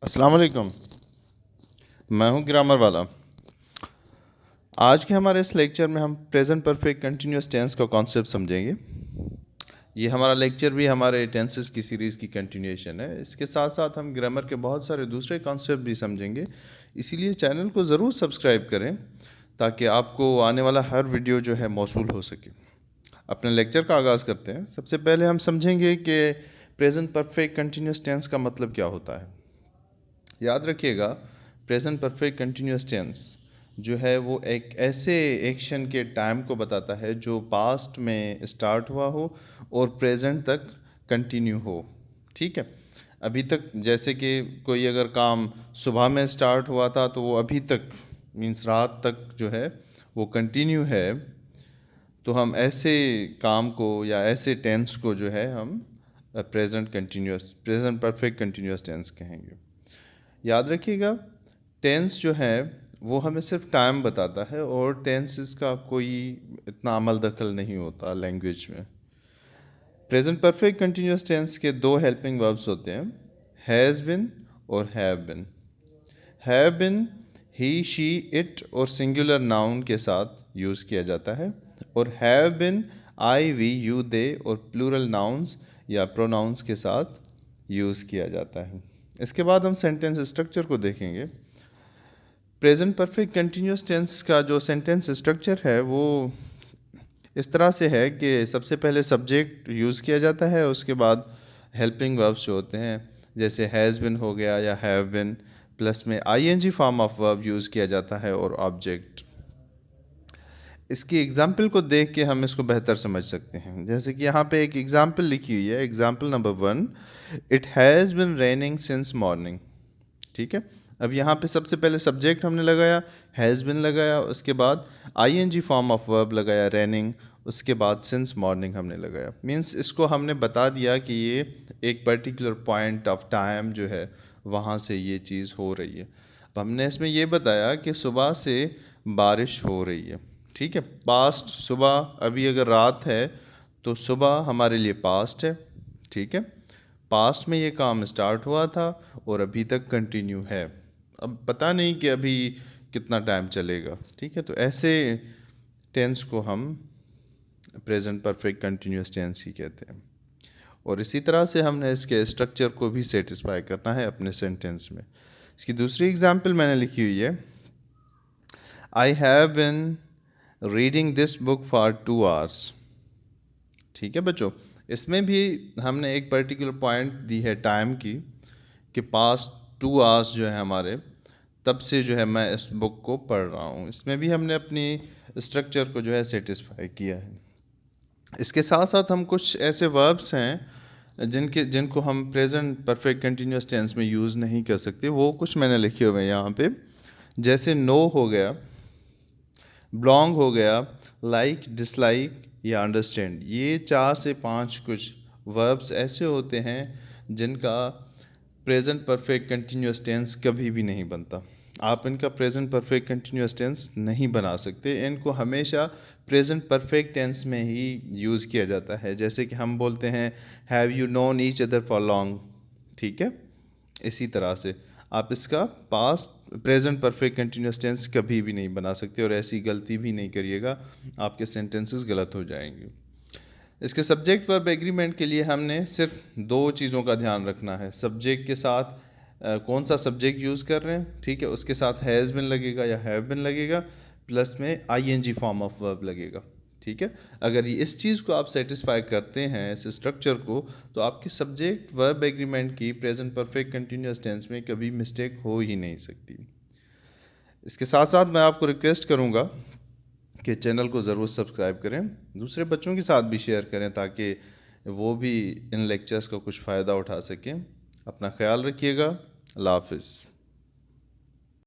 अस्सलाम वालेकुम। मैं हूं ग्रामर वाला। आज के हमारे इस लेक्चर में हम प्रेजेंट परफेक्ट कंटिन्यूअस टेंस का कॉन्सेप्ट समझेंगे। ये हमारा लेक्चर भी हमारे टेंसेस की सीरीज़ की कंटिन्यूएशन है। इसके साथ साथ हम ग्रामर के बहुत सारे दूसरे कॉन्सेप्ट भी समझेंगे। इसीलिए चैनल को ज़रूर सब्सक्राइब करें ताकि आपको आने वाला हर वीडियो जो है मौसूल हो सके। अपने लेक्चर का आगाज़ करते हैं। सबसे पहले हम समझेंगे कि प्रेजेंट परफेक्ट कंटिन्यूअस टेंस का मतलब क्या होता है। याद रखिएगा, प्रेजेंट परफेक्ट कंटिन्यूअस टेंस जो है वो एक ऐसे एक्शन के टाइम को बताता है जो पास्ट में स्टार्ट हुआ हो और प्रेजेंट तक कंटिन्यू हो। ठीक है, अभी तक जैसे कि कोई अगर काम सुबह में स्टार्ट हुआ था तो वो अभी तक मीन्स रात तक जो है वो कंटिन्यू है। तो हम ऐसे काम को या ऐसे टेंस को जो है हम प्रेजेंट परफेक्ट कंटिन्यूअस टेंस कहेंगे। याद रखिएगा, टेंस जो है वो हमें सिर्फ टाइम बताता है और टेंस इसका कोई इतना अमल दखल नहीं होता लैंग्वेज में। प्रेजेंट परफेक्ट कंटिन्यूअस टेंस के दो हेल्पिंग वर्ब्स होते हैं, हैज़ बिन और have been. Have been he she it और सिंगुलर नाउन के साथ यूज़ किया जाता है, और have been I we you they और प्लूरल नाउन्स या प्रोनाउंस के साथ यूज़ किया जाता है। इसके बाद हम सेंटेंस स्ट्रक्चर को देखेंगे। प्रेजेंट परफेक्ट कंटिन्यूअस टेंस का जो सेंटेंस स्ट्रक्चर है वो इस तरह से है कि सबसे पहले सब्जेक्ट यूज़ किया जाता है, उसके बाद हेल्पिंग वर्ब्स जो होते हैं जैसे हैज़ बिन हो गया या हैव बिन, प्लस में ING form of verb use किया जाता है और ऑब्जेक्ट। इसकी एग्जाम्पल को देख के हम इसको बेहतर समझ सकते हैं। जैसे कि यहाँ पे एक एग्जाम्पल लिखी हुई है, example number 1, it has been raining since morning. ठीक है, अब यहाँ पे सबसे पहले सब्जेक्ट हमने लगाया, हैज़ बिन लगाया, उसके बाद आईएनजी फॉर्म ऑफ वर्ब लगाया रेनिंग, उसके बाद सिंस मॉर्निंग हमने लगाया। मींस इसको हमने बता दिया कि ये एक पर्टिकुलर पॉइंट ऑफ टाइम जो है वहाँ से ये चीज़ हो रही है। तो हमने इसमें ये बताया कि सुबह से बारिश हो रही है। ठीक है, पास्ट सुबह, अभी अगर रात है तो सुबह हमारे लिए पास्ट है। ठीक है, पास्ट में ये काम स्टार्ट हुआ था और अभी तक कंटिन्यू है। अब पता नहीं कि अभी कितना टाइम चलेगा। ठीक है, तो ऐसे टेंस को हम प्रेजेंट परफेक्ट कंटिन्यूअस टेंस ही कहते हैं। और इसी तरह से हमने इसके स्ट्रक्चर को भी सेटिस्फाई करना है अपने सेंटेंस में। इसकी दूसरी एग्जांपल मैंने लिखी हुई है, I have been reading this book for 2 hours. ठीक है बच्चों, इसमें भी हमने एक पर्टिकुलर पॉइंट दी है टाइम की कि पास्ट 2 आवर्स जो है हमारे, तब से जो है मैं इस बुक को पढ़ रहा हूँ। इसमें भी हमने अपनी स्ट्रक्चर को जो है सेटिस्फाई किया है। इसके साथ साथ हम कुछ ऐसे वर्ब्स हैं जिनको हम प्रेजेंट परफेक्ट कंटिन्यूअस टेंस में यूज़ नहीं कर सकते। वो कुछ मैंने लिखे हुए हैं यहाँ पे, जैसे नो हो गया, बिलोंग हो गया, लाइक, डिसलाइक या अंडरस्टैंड। ये 4 से 5 कुछ वर्ब्स ऐसे होते हैं जिनका प्रेजेंट परफेक्ट कंटिन्यूअस टेंस कभी भी नहीं बनता। आप इनका प्रेजेंट परफेक्ट कंटिन्यूअस टेंस नहीं बना सकते। इनको हमेशा प्रेजेंट परफेक्ट टेंस में ही यूज़ किया जाता है। जैसे कि हम बोलते हैं have you known each other for long. ठीक है, इसी तरह से आप इसका past present perfect continuous tense कभी भी नहीं बना सकते, और ऐसी गलती भी नहीं करिएगा, आपके सेंटेंसेस गलत हो जाएंगे। इसके सब्जेक्ट वर्ब एग्रीमेंट के लिए हमने सिर्फ 2 चीज़ों का ध्यान रखना है। सब्जेक्ट के साथ कौन सा सब्जेक्ट यूज़ कर रहे हैं, ठीक है, उसके साथ हैज़ बिन लगेगा या हैव बिन लगेगा, प्लस में आईएनजी फॉर्म ऑफ वर्ब लगेगा। ठीक है, अगर इस चीज़ को आप सेटिस्फाई करते हैं, इस स्ट्रक्चर को, तो आपके सब्जेक्ट वर्ब एग्रीमेंट की प्रेजेंट परफेक्ट कंटिन्यूअस टेंस में कभी मिस्टेक हो ही नहीं सकती। इसके साथ साथ मैं आपको रिक्वेस्ट करूँगा कि चैनल को ज़रूर सब्सक्राइब करें, दूसरे बच्चों के साथ भी शेयर करें ताकि वो भी इन लेक्चर्स का कुछ फ़ायदा उठा सकें। अपना ख्याल रखिएगा। अल्लाह हाफ़िज़।